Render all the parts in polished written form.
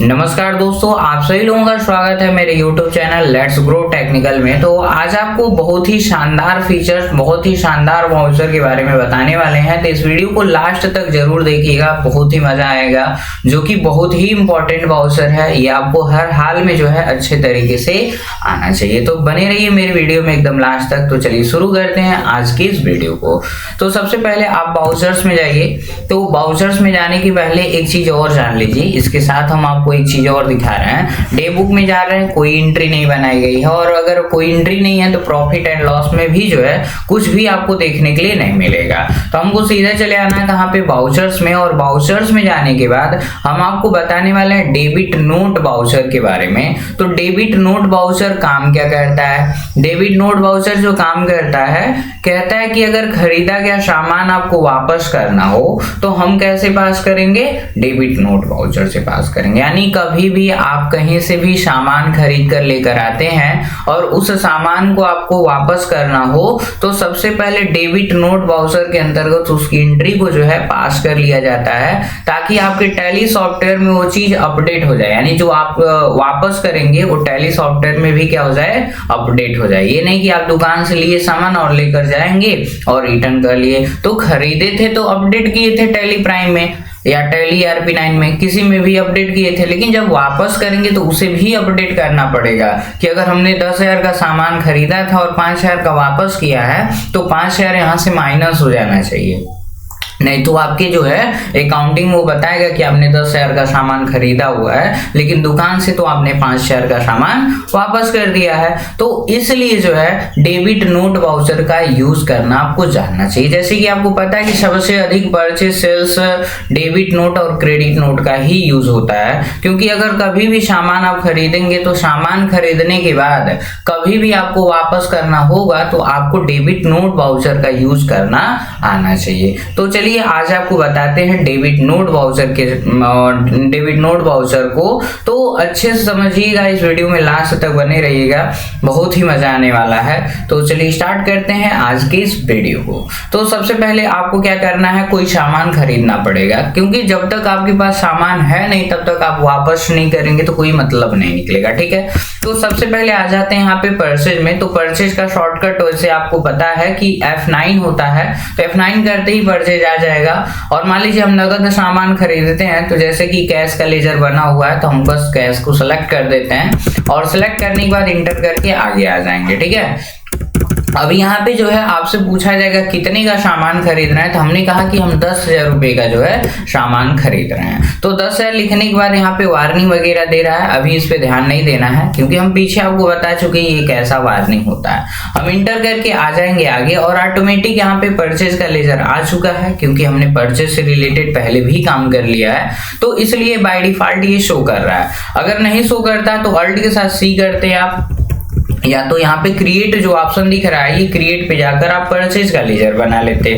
नमस्कार दोस्तों, आप सभी लोगों का स्वागत है मेरे YouTube channel let's grow technical में। तो आज आपको बहुत ही शानदार फीचर्स, बहुत ही शानदार वाउचर के बारे में बताने वाले हैं। तो इस वीडियो को लास्ट तक जरूर देखिएगा, बहुत ही मजा आएगा, जो कि बहुत ही इंपॉर्टेंट वाउचर है। ये आपको हर हाल में जो है अच्छे तरीके से आना चाहिए। तो बने रहिए मेरे वीडियो में एकदम लास्ट तक। तो चलिए शुरू करते हैं आज की इस वीडियो को। तो सबसे पहले आप वाउचर्स में जाइए। तो वाउचर्स में जाने के पहले एक चीज और जान लीजिए, इसके साथ हम आपको एक चीज और दिखा रहे हैं। डे बुक में जा रहे हैं, कोई एंट्री नहीं बनाई गई है, और अगर कोई एंट्री नहीं है तो प्रॉफिट एंड लॉस में भी जो है कुछ भी आपको देखने के लिए नहीं मिलेगा। तो हमको सीधा चले आना है कहाँ पे, वाउचर्स में। और वाउचर्स में जाने के बाद हम आपको बताने वाले हैं डेबिट नोट वाउचर के बारे में। तो डेबिट नोट वाउचर काम क्या करता है? डेबिट नोट वाउचर जो काम करता है, कहता है कि अगर खरीदा गया सामान आपको वापस करना हो तो हम कैसे पास करेंगे? डेबिट नोट वाउचर से पास करेंगे। यानी कभी भी आप कहीं से भी सामान खरीद कर लेकर आते हैं और उस सामान को आपको वापस करना हो तो सबसे पहले डेबिट नोट वाउचर के अंतर्गत उसकी एंट्री को जो है पास कर लिया जाता है, ताकि आपके टैली सॉफ्टवेयर में वो चीज अपडेट हो जाए। यानी जो आप वापस करेंगे वो टैली सॉफ्टवेयर में भी क्या हो जाए, अपडेट हो जाए। ये नहीं कि आप दुकान से लिए सामान और लेकर जाएंगे और रिटर्न कर लिए। तो खरीदे थे तो अपडेट किए थे टैली प्राइम में या टैली ERP9 में, किसी में भी अपडेट किए थे, लेकिन जब वापस करेंगे तो उसे भी अपडेट करना पड़ेगा कि अगर हमने 10,000 का सामान खरीदा था और 5,000 का वापस किया है तो 5,000 यहाँ से माइनस हो जाना चाहिए। नहीं तो आपके जो है अकाउंटिंग वो बताएगा कि आपने 10,000 का सामान खरीदा हुआ है, लेकिन दुकान से तो आपने 5,000 का सामान वापस कर दिया है। तो इसलिए जो है डेबिट नोट वाउचर का यूज करना आपको जानना चाहिए। जैसे कि आपको पता है कि सबसे अधिक परचेज सेल्स डेबिट नोट और क्रेडिट नोट का ही यूज होता है, क्योंकि अगर कभी भी सामान आप खरीदेंगे तो सामान खरीदने के बाद कभी भी आपको वापस करना होगा तो आपको डेबिट नोट वाउचर का यूज करना आना चाहिए। तो चलिए आज आपको बताते हैं डेबिट नोट वाउचर को। तो अच्छे से समझिएगा, इस वीडियो में लास्ट तक बने रहिएगा, बहुत ही मजा आने वाला है। तो चलिए स्टार्ट करते हैं आज के इस वीडियो को। तो सबसे पहले आपको क्या करना है, कोई सामान खरीदना पड़ेगा, क्योंकि जब तक आपके पास सामान है नहीं तब तक आप वापस नहीं करेंगे तो कोई मतलब नहीं निकलेगा। ठीक है, तो सबसे पहले आ जाते हैं यहाँ पे परचेज में। तो परचेज का शॉर्टकट वैसे आपको पता है कि F9 होता है, तो F9 करते ही परचेज आ जाएगा। और मान लीजिए हम नगद सामान खरीदते हैं, तो जैसे कि कैश का लेजर बना हुआ है तो हम बस कैश को सेलेक्ट कर देते हैं और सेलेक्ट करने के बाद इंटर करके आगे आ जाएंगे। ठीक है, अब यहाँ पे जो है आपसे पूछा जाएगा कितने का सामान खरीदना है, तो हमने कहा कि हम 10,000 रुपए का जो है सामान खरीद रहे हैं। तो 10,000 लिखने के बाद यहाँ पे वार्निंग वगैरह दे रहा है, अभी इस पे ध्यान नहीं देना है क्योंकि हम पीछे आपको बता चुके हैं ये कैसा वार्निंग होता है। हम इंटर करके आ जाएंगे आगे और ऑटोमेटिक यहाँ पे परचेज का लेजर आ चुका है, क्योंकि हमने परचेज से रिलेटेड पहले भी काम कर लिया है, तो इसलिए बाय डिफॉल्ट ये शो कर रहा है। अगर नहीं शो करता तो अल्ट के साथ C करते हैं आप, या तो यहाँ पे क्रिएट जो ऑप्शन दिख रहा है, ये क्रिएट पे जाकर आप परचेज का लेजर बना लेते।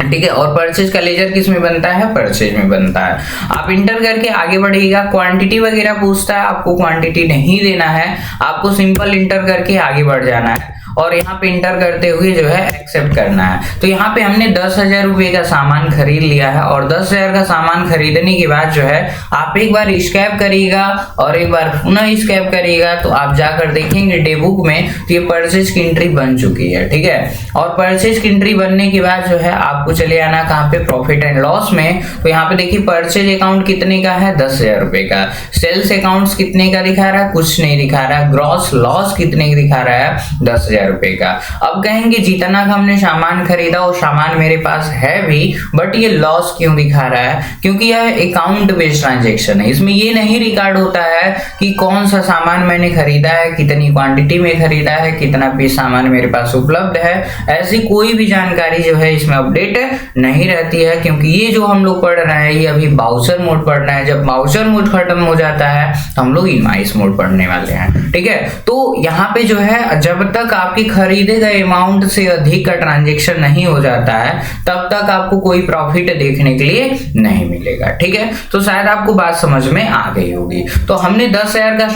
ठीक है, और परचेज का लेजर किस में बनता है? परचेज में बनता है। आप इंटर करके आगे बढ़िएगा। क्वांटिटी वगैरह पूछता है, आपको क्वांटिटी नहीं देना है, आपको सिंपल इंटर करके आगे बढ़ जाना है और यहाँ पे इंटर करते हुए जो है एक्सेप्ट करना है। तो यहाँ पे हमने 10,000 रुपए का सामान खरीद लिया है और 10,000 का सामान खरीदने के बाद जो है आप एक बार स्कैप करिएगा और एक बार पुनः स्कैप करिएगा, तो आप जाकर देखेंगे डे बुक में तो ये परचेज की एंट्री बन चुकी है। ठीक है, और परचेज की एंट्री बनने के बाद जो है आपको चले आना कहाँ पे, प्रॉफिट एंड लॉस में। तो यहाँ पे देखिए परचेज अकाउंट कितने का है, 10,000 रुपए का। सेल्स अकाउंट कितने का दिखा रहा है, कुछ नहीं दिखा रहा है। ग्रॉस लॉस कितने का दिखा रहा है, 10,000 रुपए का। अब कहेंगे जितना का हमने सामान खरीदा वो सामान मेरे पास है भी, बट ये लॉस क्यों दिखा रहा है? क्योंकि यह अकाउंट बेस्ड ट्रांजैक्शन है, इसमें ये नहीं रिकॉर्ड होता है कि कौन सा सामान मैंने खरीदा है, कितनी क्वांटिटी में खरीदा है, कितना पीस सामान मेरे पास उपलब्ध है, ऐसी कोई भी जानकारी जो है इसमें अपडेट नहीं रहती है। क्योंकि ये जो हम लोग पढ़ रहे हैं ये अभी वाउचर मोड पढ़ रहे हैं, जब वाउचर मोड खत्म हो जाता है तो हम लोग इनवॉइस मोड पढ़ने वाले हैं। ठीक है, तो यहाँ पे जो है जब तक आपकी खरीदे गए अमाउंट से अधिक का ट्रांजैक्शन नहीं हो जाता है तब तक आपको कोई प्रॉफिट देखने के लिए नहीं मिलेगा। ठीक है, तो शायद आपको बात समझ में आ गई होगी। तो हमने 10,000 का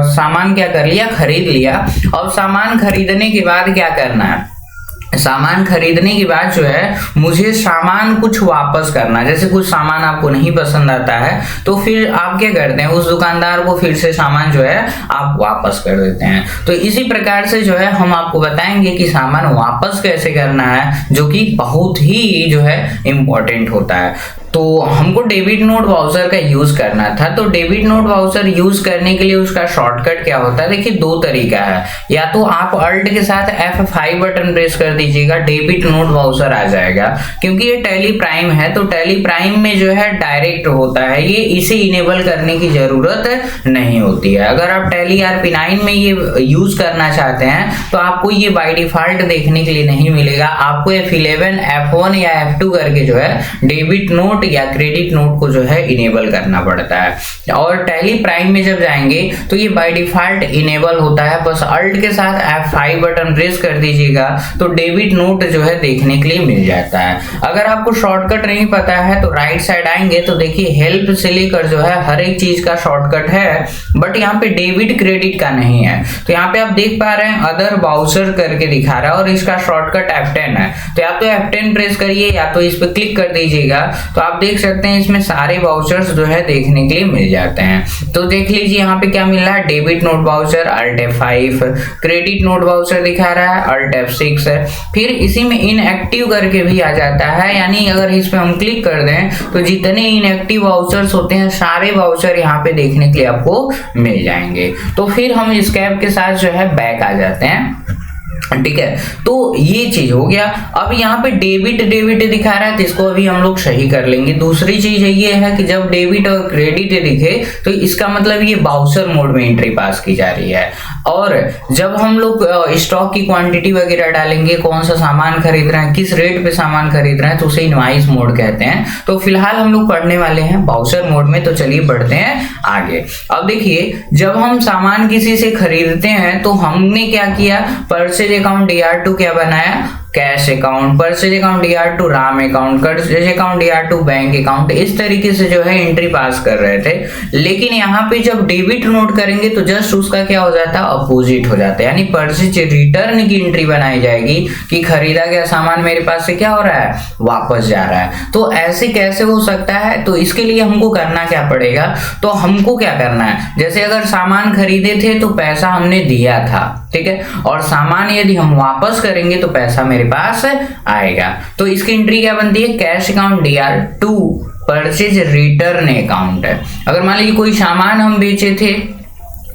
सामान क्या कर लिया, खरीद लिया। और सामान खरीदने के बाद क्या करना है, सामान खरीदने के बाद जो है मुझे सामान कुछ वापस करना, जैसे कुछ सामान आपको नहीं पसंद आता है तो फिर आप क्या करते हैं, उस दुकानदार को फिर से सामान जो है आप वापस कर देते हैं। तो इसी प्रकार से जो है हम आपको बताएंगे कि सामान वापस कैसे करना है, जो कि बहुत ही जो है इम्पोर्टेंट होता है। तो हमको डेबिट नोट वाउचर का यूज करना था। तो डेबिट नोट वाउचर यूज करने के लिए उसका शॉर्टकट क्या होता है, देखिए दो तरीका है। या तो आप अल्ट के साथ F5 बटन प्रेस कर दीजिएगा, डेबिट नोट वाउचर आ जाएगा। क्योंकि ये टैली प्राइम है तो टैली प्राइम में जो है डायरेक्ट होता है, ये इसे इनेबल करने की जरूरत नहीं होती है। अगर आप टैली RP9 में ये यूज करना चाहते हैं तो आपको ये बाय डिफॉल्ट देखने के लिए नहीं मिलेगा। आपको F11 F1 या F2 करके जो है डेबिट नोट या क्रेडिट नोट को जो है इनेबल करना पड़ता है। और टैली प्राइम में जब जाएंगे तो ये बाय डिफॉल्ट इनेबल होता है, बस अल्ट के साथ F5 बटन प्रेस कर दीजिएगा तो डेबिट नोट जो है देखने के लिए मिल जाता है। अगर आपको शॉर्टकट नहीं पता है तो राइट साइड आएंगे तो देखिए हेल्प से लेकर जो है हर एक चीज का शॉर्टकट है, बट यहाँ पे डेबिट क्रेडिट का नहीं है। तो यहाँ पे आप देख पा रहे हैं अदर वाउचर करके दिखा रहा है और इसका शॉर्टकट F10 है। तो या तो F10 प्रेस करिए या तो इस पर क्लिक कर दीजिएगा, तो आप देख सकते हैं इसमें सारे वाउचर्स जो है देखने के लिए मिल जाते हैं। तो देख लीजिए यहाँ पे क्या मिल रहा है, debit note voucher alt F5, credit note voucher दिखा रहा है अल्ट F6 है। फिर इसी में इनएक्टिव करके भी आ जाता है, यानी अगर इस पे हम क्लिक कर दें तो जितने इनएक्टिव वाउचर्स होते हैं सारे वाउचर यहाँ पे देखने के लिए आपको मिल जाएंगे। तो फिर हम एस्केप के साथ जो है बैक आ जाते हैं, ठीक है। तो ये चीज हो गया। अब यहाँ पे डेबिट दिखा रहा है तो इसको अभी हम लोग सही कर लेंगे। दूसरी चीज ये है कि जब डेबिट और क्रेडिट दिखे तो इसका मतलब ये बाउचर मोड में एंट्री पास की जा रही है। और जब हम लोग स्टॉक की क्वांटिटी वगैरह डालेंगे, कौन सा सामान खरीद रहे हैं, किस रेट पे सामान खरीद रहे हैं, तो उसे इनवाइस मोड कहते हैं। तो फिलहाल हम लोग पढ़ने वाले हैं बाउचर मोड में, तो चलिए बढ़ते हैं आगे। अब देखिए जब हम सामान किसी से खरीदते हैं तो हमने क्या किया, परचेज अकाउंट DR2 क्या बनाया, cash account, purchase account DR2 Ram account, purchase account DR2 bank account, इस तरीके से जो है एंट्री पास कर रहे थे। लेकिन यहाँ पे जब डेबिट नोट करेंगे तो जस्ट उसका क्या हो जाता है, अपोजिट हो जाता है। यानी परचेज रिटर्न की एंट्री बनाई जाएगी कि खरीदा गया सामान मेरे पास से क्या हो रहा है, वापस जा रहा है। तो ऐसे कैसे हो सकता है, तो इसके लिए हमको करना क्या पड़ेगा, तो हमको क्या करना है, जैसे अगर सामान खरीदे थे तो पैसा हमने दिया था, ठीक है, और सामान यदि हम वापस करेंगे तो पैसा मेरे पास आएगा। तो इसकी एंट्री क्या बनती है, cash account DR2 purchase return account है। अगर मान लीजिए कोई सामान हम बेचे थे,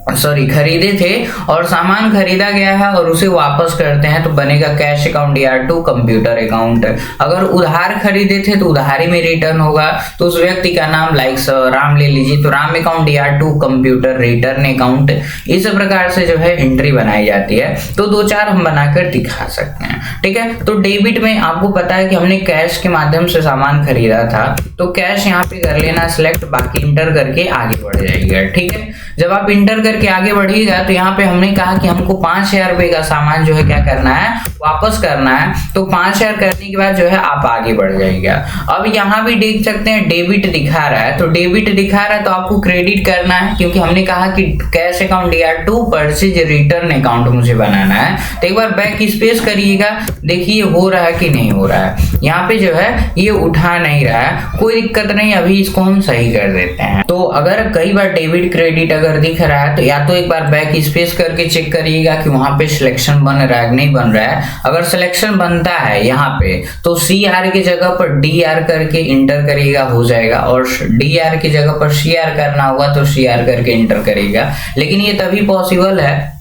खरीदे थे और सामान खरीदा गया है और उसे वापस करते हैं तो बनेगा cash account DR2 computer account. अगर उधार खरीदे थे तो उधारी में रिटर्न होगा, तो उस व्यक्ति का नाम लाइक राम ले लीजिए तो Ram account DR2 computer return account. इस प्रकार से जो है एंट्री बनाई जाती है। तो दो चार हम बनाकर दिखा सकते हैं, ठीक है। तो डेबिट में आपको पता है कि हमने कैश के माध्यम से सामान खरीदा था, तो कैश यहाँ पे कर लेना सिलेक्ट, बाकी इंटर करके आगे बढ़ जाएगा, ठीक है। जब आप इंटर करके आगे बढ़िएगा तो यहाँ पे हमने कहा कि हमको 5,000 रुपए का सामान जो है क्या करना है, वापस करना है। तो 5,000 करने के बाद जो है आप आगे बढ़ जाएगा। अब यहाँ भी देख सकते हैं डेबिट दिखा रहा है, तो डेबिट दिखा रहा है तो आपको क्रेडिट करना है, क्योंकि हमने कहा कि cash account DR2 purchase return account मुझे बनाना है। तो एक बार बैक स्पेस करिएगा, देखिए हो रहा है कि नहीं हो रहा है। यहाँ पे जो है ये उठा नहीं रहा है, कोई दिक्कत नहीं, अभी इसको हम सही कर देते हैं। तो अगर कई बार डेबिट क्रेडिट अगर दिख रहा है तो या तो एक बार बैक स्पेस करके चेक करिएगा कि वहां पे सिलेक्शन बन रहा है कि नहीं बन रहा है। अगर सिलेक्शन बनता है यहाँ पे तो CR की जगह पर DR करके इंटर करिएगा, हो जाएगा। और DR की जगह पर CR करना होगा तो CR करके इंटर करिएगा। लेकिन ये तभी पॉसिबल है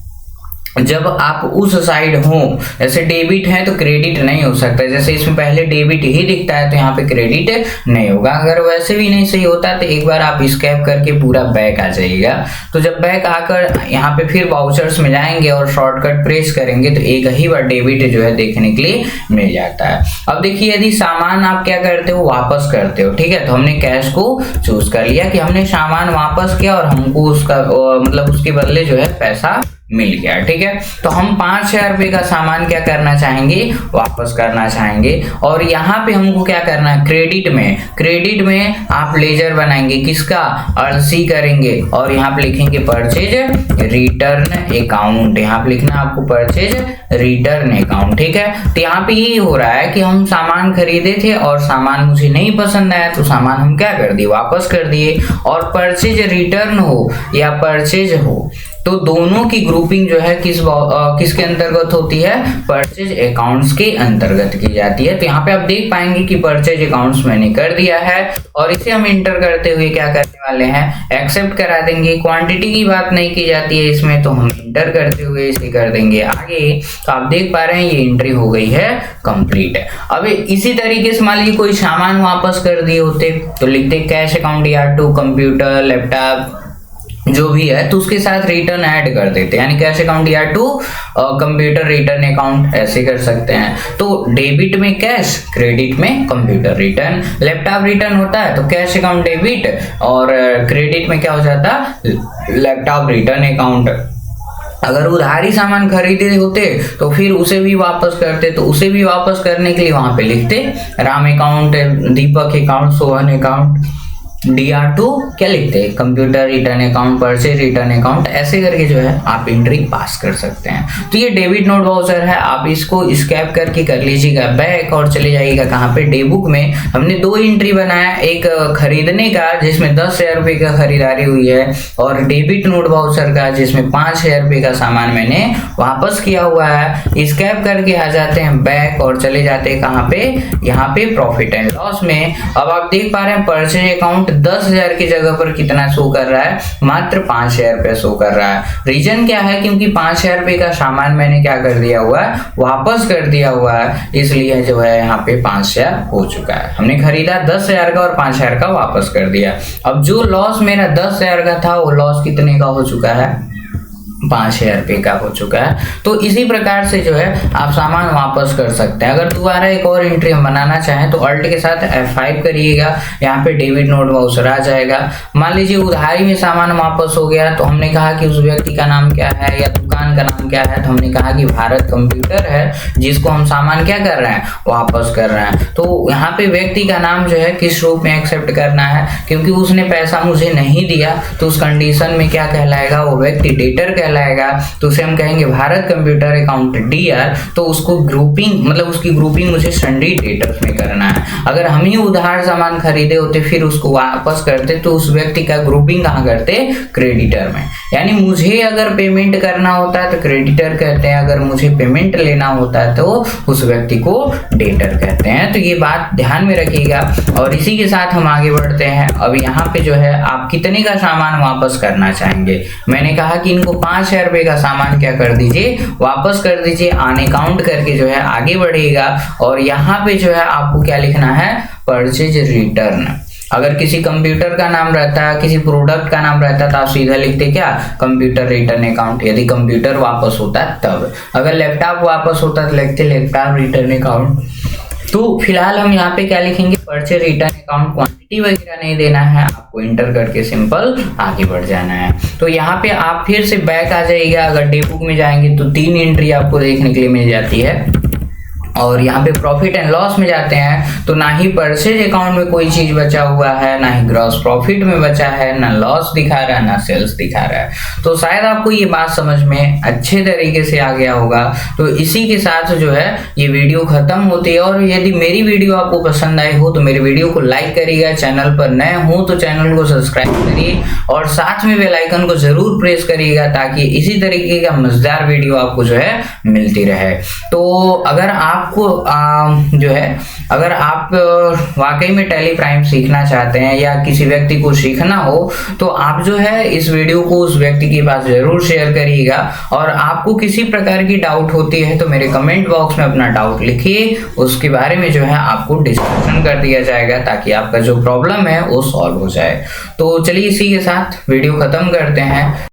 जब आप उस साइड हो, जैसे डेबिट है तो क्रेडिट नहीं हो सकता। जैसे इसमें पहले डेबिट ही दिखता है तो यहाँ पे क्रेडिट नहीं होगा। अगर वैसे भी नहीं सही होता तो एक बार आप स्कैप करके पूरा बैक आ जाइएगा। तो जब बैक आकर यहाँ पे फिर वाउचर्स में जाएंगे और शॉर्टकट प्रेस करेंगे तो एक ही बार डेबिट जो है देखने के लिए मिल जाता है। अब देखिए यदि सामान आप क्या करते हो, वापस करते हो, ठीक है। तो हमने कैश को चूज कर लिया कि हमने सामान वापस किया और हमको उसका मतलब उसके बदले जो है पैसा मिल गया। ठीक है, तो हम 5,000 रुपये का सामान क्या करना चाहेंगे, वापस करना चाहेंगे। और यहाँ पे हमको क्या करना है, क्रेडिट में आप लेजर बनाएंगे, किसका, अर्सी करेंगे और यहाँ पे लिखेंगे परचेज रिटर्न अकाउंट। यहाँ पे लिखना आपको परचेज रिटर्न अकाउंट। ठीक है, तो यहाँ पे ये हो रहा है कि हम सामान खरीदे थे और सामान मुझे नहीं पसंद आया तो सामान हम क्या कर दिए, वापस कर दिए। और परचेज रिटर्न हो या परचेज हो तो दोनों की ग्रुपिंग जो है किसके अंतर्गत होती है, परचेज अकाउंट्स के अंतर्गत की जाती है। तो यहाँ पे आप देख पाएंगे कि परचेज अकाउंट्स मैंने कर दिया है और इसे हम इंटर करते हुए क्या करने वाले हैं, एक्सेप्ट करा देंगे। क्वांटिटी की बात नहीं की जाती है इसमें, तो हम इंटर करते हुए इसे कर देंगे आगे। तो आप देख पा रहे हैं ये एंट्री हो गई है कंप्लीट है। अब इसी तरीके से मान लीजिए कोई सामान वापस कर दिए होते तो लिखते कैश अकाउंट या टू कंप्यूटर लैपटॉप जो भी है, तो उसके साथ रिटर्न ऐड कर देते हैं, यानी कैश अकाउंट या टू कंप्यूटर रिटर्न अकाउंट ऐसे कर सकते हैं। तो डेबिट में कैश, क्रेडिट में कंप्यूटर रिटर्न। लैपटॉप रिटर्न होता है तो कैश अकाउंट डेबिट और क्रेडिट में क्या हो जाता, लैपटॉप रिटर्न अकाउंट। अगर उधारी सामान खरीदे होते तो फिर उसे भी वापस करते, तो उसे भी वापस करने के लिए वहां पे लिखते राम अकाउंट, दीपक अकाउंट, सोहन अकाउंट, DR2 क्या लिखते हैं, computer return account, purchase return account, ऐसे करके जो है आप एंट्री पास कर सकते हैं। तो ये डेबिट नोट वाउचर है, आप इसको स्कैप करके कर लीजिएगा बैक और चले जाइएगा कहाँ पे, डेबुक में। हमने 2 एंट्री बनाया, एक खरीदने का जिसमें 10,000 रुपये का खरीदारी हुई है और डेबिट नोट वाउचर का जिसमें 5,000 रुपये का सामान मैंने वापस किया हुआ है। स्कैप करके आ जाते हैं बैक और चले जाते हैं कहाँ पे, यहाँ पे प्रॉफिट एंड लॉस में। अब आप देख पा रहे हैं परचेज अकाउंट 10,000 की जगह पर कितना शो कर रहा है, मात्र 5,000 रुपये शो कर रहा है। रीजन क्या है, क्योंकि 5,000 रुपये का सामान मैंने क्या कर दिया हुआ है, वापस कर दिया हुआ है, इसलिए जो है यहाँ पे 5,000 हो चुका है। हमने खरीदा 10,000 का और 5,000 का वापस कर दिया। अब जो लॉस मेरा 10,000 का था वो लॉस कितने का हो चुका है, 5,000 रुपये का हो चुका है। तो इसी प्रकार से जो है आप सामान वापस कर सकते हैं। अगर दोबारा एक और एंट्री हम बनाना चाहें तो अल्ट के साथ F5 करिएगा, यहाँ पे डेबिट नोट वाउचर आ जाएगा। मान लीजिए उधारी में सामान वापस हो गया, तो हमने कहा कि उस व्यक्ति का नाम क्या है या दुकान का नाम क्या है, तो हमने कहा कि भारत कंप्यूटर है, जिसको हम सामान क्या कर रहे हैं, वापस कर रहे हैं। तो यहाँ पे व्यक्ति का नाम जो है किस रूप में एक्सेप्ट करना है, क्योंकि उसने पैसा मुझे नहीं दिया तो उस कंडीशन में क्या कहलाएगा, वो व्यक्ति डेटर कहलाएगा। तो उसे हम कहेंगे भारत कंप्यूटर अकाउंट DR। तो उसको ग्रुपिंग मतलब उसकी ग्रुपिंग मुझे सन्डी डेटर्स में करना है। अगर हम ही उधार सामान खरीदे होते फिर उसको वापस करते तो उस व्यक्ति का ग्रुपिंग कहाँ करते, क्रेडिटर में। यानी मुझे अगर पेमेंट करना होता है तो क्रेडिटर कहते हैं, अगर मुझे पेमेंट लेना होता है तो उस व्यक्ति को डेटर कहते हैं। तो ये बात ध्यान में रखिएगा और इसी के साथ हम आगे बढ़ते हैं। अब यहाँ पे जो है आप कितने का सामान वापस करना चाहेंगे, मैंने कहा कि इनको 5,000 रुपये का सामान क्या कर दीजिए, वापस कर दीजिए। ऑन अकाउंट करके जो है आगे बढ़िएगा और यहाँ पे जो है आपको क्या लिखना है, परचेज रिटर्न। अगर किसी कंप्यूटर का नाम रहता है, किसी प्रोडक्ट का नाम रहता है तो आप सीधा लिखते क्या, कंप्यूटर रिटर्न अकाउंट, यदि कंप्यूटर वापस होता है तब। अगर लैपटॉप वापस होता है तो लिखते लैपटॉप रिटर्न अकाउंट। तो फिलहाल हम यहाँ पे क्या लिखेंगे, परचेज रिटर्न अकाउंट। क्वांटिटी वगैरह नहीं देना है आपको, इंटर करके सिंपल आगे बढ़ जाना है। तो यहाँ पे आप फिर से बैक आ जाइएगा। अगर डेबुक में जाएंगे तो 3 एंट्री आपको देखने के लिए मिल जाती है और यहाँ पे प्रॉफिट एंड लॉस में जाते हैं तो ना ही परचेज अकाउंट में कोई चीज बचा हुआ है, ना ही ग्रॉस प्रॉफिट में बचा है, ना लॉस दिखा रहा है, ना सेल्स दिखा रहा है। तो शायद आपको ये बात समझ में अच्छे तरीके से आ गया होगा। तो इसी के साथ जो है ये वीडियो खत्म होती है और यदि मेरी वीडियो आपको पसंद आई हो तो मेरी वीडियो को लाइक करिएगा, चैनल पर नए हो तो चैनल को सब्सक्राइब करिए और साथ में बेल आइकन को जरूर प्रेस करिएगा ताकि इसी तरीके का मजेदार वीडियो आपको जो है मिलती रहे। तो अगर आपको जो है अगर आप वाकई में टैली प्राइम सीखना चाहते हैं या किसी व्यक्ति को सीखना हो तो आप जो है इस वीडियो को उस व्यक्ति के पास जरूर शेयर करिएगा। और आपको किसी प्रकार की डाउट होती है तो मेरे कमेंट बॉक्स में अपना डाउट लिखिए, उसके बारे में जो है आपको डिस्कशन कर दिया जाएगा ताकि आपका जो प्रॉब्लम है वो सॉल्व हो जाए। तो चलिए इसी के साथ वीडियो खत्म करते हैं।